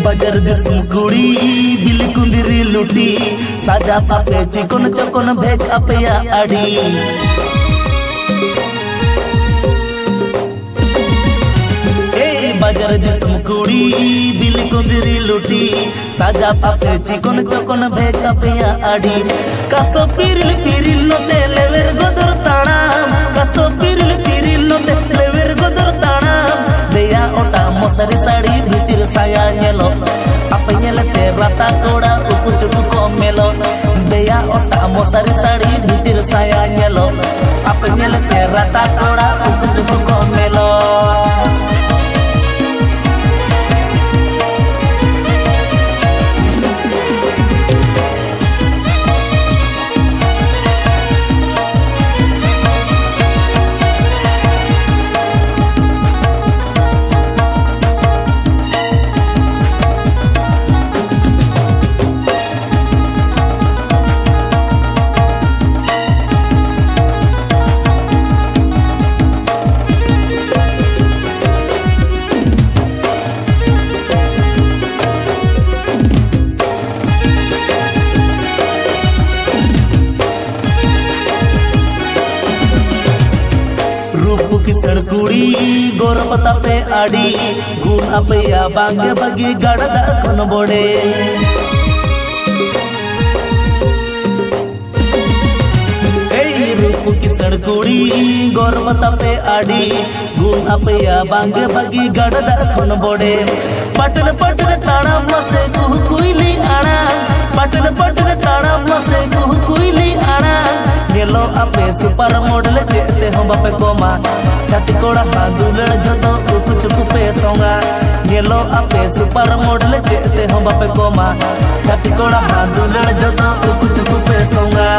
buzzer दिसम कुड़ी bill कुंदिरी लुटी साजा पापे चिकन चकन भेज अपया आड़ी बजर दिसम कुड़ी बिल कुंदिरी लुटी साजा पापे चिकन चकन भेज अपया आड़ी कासो पिरिल पिरिल नोते लेवेर गोदर ताणाम कासो पिरिल पिरिल नोते लेवेर गोदर ताणाम देया ओटा मसारी साड़ी भीतर साया नेलो apa nyelete rata koda upu cupu komelo deya otak mosari sari bitir saya nyelo apa nyelete rata koda upu cupu komelo किसड़ कुड़ी गोर पता पे आड़ी गुण अपया बांगे बगी गड़दा खन बोड़े रूप किसड़ कुड़ी गोर पता पे आड़ी गुण अपया बांगे बगी गड़दा खन बोड़े पटन पटन ताड़ा मसे कुह कुइली आड़ा पटन पटन ताड़ा मसे कुह कुइली आड़ा नेलो अपे सुपर मॉडल जेते हो बापे कोमा छाती कोड़ा हांदुलड़ जतो उप चुप पे सोंगा नेलो अपे सुपर मॉडल जेते हो बापे कोमा छाती कोड़ा हांदुलड़ जतो उप चुप पे सोंगा